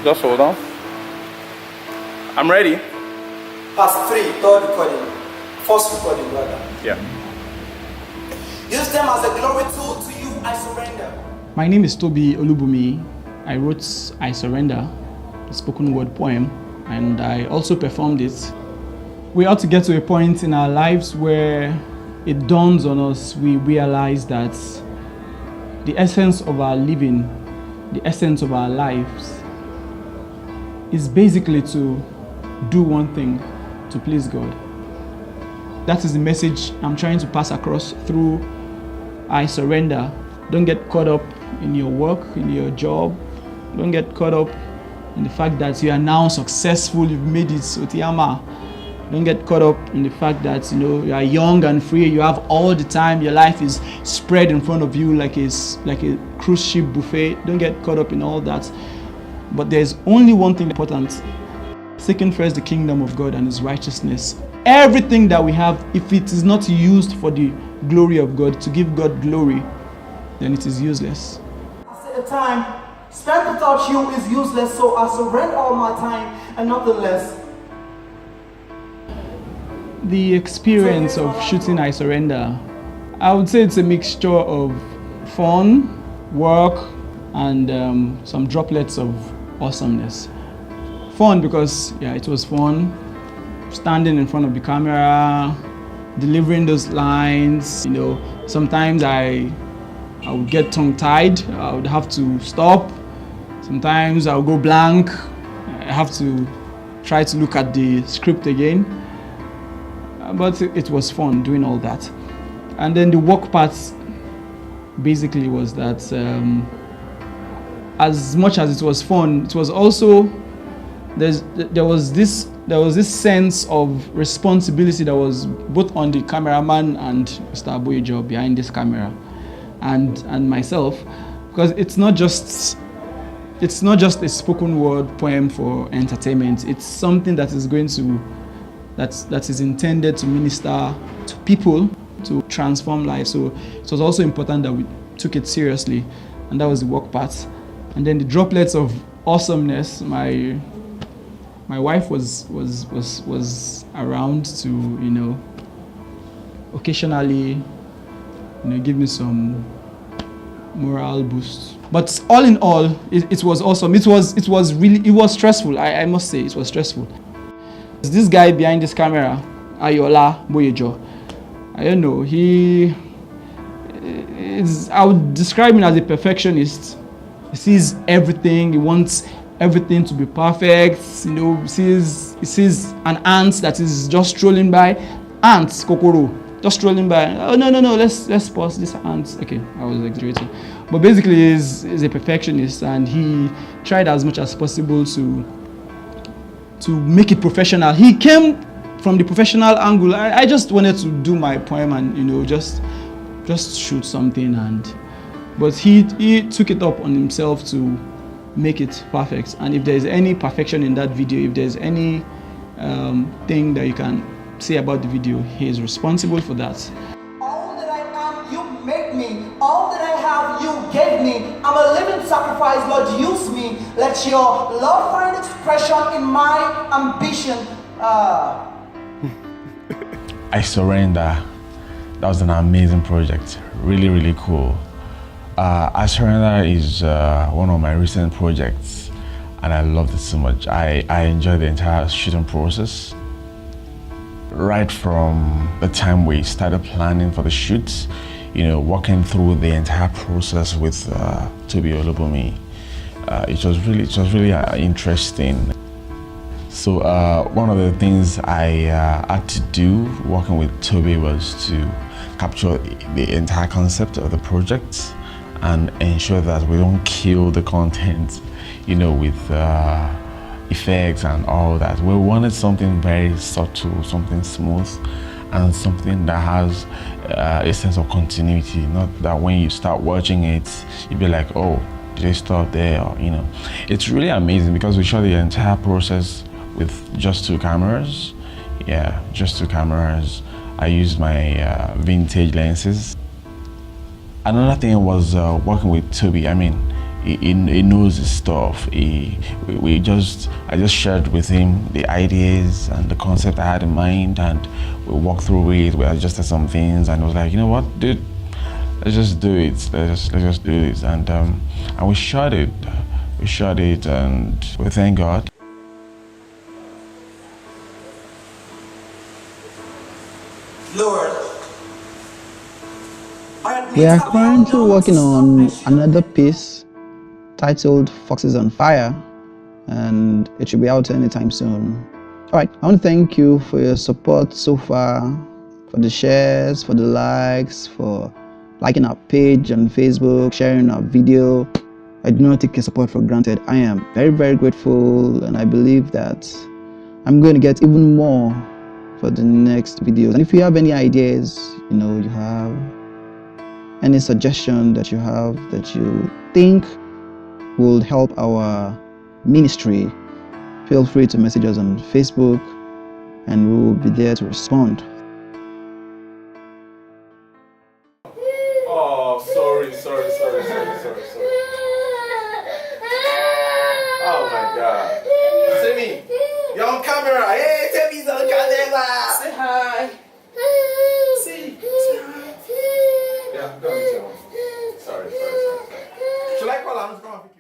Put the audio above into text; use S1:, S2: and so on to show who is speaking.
S1: Just hold on. I'm ready.
S2: Part 3, third recording. First recording, rather.
S1: Yeah.
S2: Use them as a glory tool to you, I surrender.
S3: My name is Toby Olubumi. I wrote I Surrender, a spoken word poem, and I also performed it. We ought to get to a point in our lives where it dawns on us, we realize that the essence of our living, the essence of our lives, is basically to do one thing, to please God. That is the message I'm trying to pass across through I Surrender. Don't get caught up in your work, in your job. Don't get caught up in the fact that you are now successful, you've made it, Otiyama. Don't get caught up in the fact that you are young and free, you have all the time, your life is spread in front of you like a cruise ship buffet. Don't get caught up in all that. But there's only one thing important: seeking first the kingdom of God and His righteousness. Everything that we have, if it is not used for the glory of God, to give God glory, then it is useless.
S2: At a time spent without you is useless, so I surrender all my time and nothing less.
S3: The experience of shooting I Surrender, I would say it's a mixture of fun, work, and some droplets of awesomeness. Fun because, yeah, it was fun. Standing in front of the camera, delivering those lines. Sometimes I would get tongue-tied. I would have to stop. Sometimes I would go blank. I have to try to look at the script again. But it was fun doing all that. And then the work part basically was that as much as it was fun, it was also there was this sense of responsibility that was both on the cameraman and Mr. Boyejo behind this camera, and myself, because it's not just a spoken word poem for entertainment. It's something that is that is intended to minister to people, to transform lives. So it was also important that we took it seriously, and that was the work part. And then the droplets of awesomeness, my wife was around to occasionally give me some moral boost. But all in all, it was awesome. It was stressful. I must say it was stressful. This guy behind this camera, Ayola Boyejo, I don't know, I would describe him as a perfectionist. He sees everything, he wants everything to be perfect. He sees an ant that is just strolling by. Ants, kokoro, just strolling by. Oh no, let's pause this ant. Okay, I was exaggerating. But basically he's a perfectionist, and he tried as much as possible to make it professional. He came from the professional angle. I just wanted to do my poem and just shoot something, but he took it up on himself to make it perfect. And if there's any perfection in that video, if there's any thing that you can say about the video, he is responsible for that.
S2: All that I am, you make me. All that I have, you gave me. I'm a living sacrifice, Lord, use me. Let your love find expression in my ambition.
S4: I Surrender. That was an amazing project. Really, really cool. I Surrender is one of my recent projects, and I loved it so much. I enjoyed the entire shooting process. Right from the time we started planning for the shoot, walking through the entire process with Toby Olubumi. It was really interesting. So one of the things I had to do working with Toby was to capture the entire concept of the project and ensure that we don't kill the content, with effects and all that. We wanted something very subtle, something smooth, and something that has a sense of continuity. Not that when you start watching it, you'd be like, oh, did they stop there? Or, It's really amazing because we shot the entire process with just 2 cameras. Yeah, just 2 cameras. I used my vintage lenses. Another thing was working with Toby. he knows his stuff. I just shared with him the ideas and the concept I had in mind, and we walked through it. We adjusted some things, and I was like, you know what, dude, let's just do it. Let's just do this, and we shot it. We shot it, and we thank God.
S2: Lord,
S3: We are currently working on another piece titled Foxes on Fire, and it should be out anytime soon. Alright, I want to thank you for your support so far, for the shares, for the likes, for liking our page on Facebook, sharing our video. I do not take your support for granted. I am very, very grateful, and I believe that I'm going to get even more for the next videos. And if you have any ideas, you have any suggestion that you have that you think will help our ministry, feel free to message us on Facebook, and we will be there to respond.
S1: Oh, sorry. Oh my God. Timmy, you're on camera. Hey, Timmy's on camera. Say hi. Say hi. Yeah, go and tell him. Sorry. Should I call him?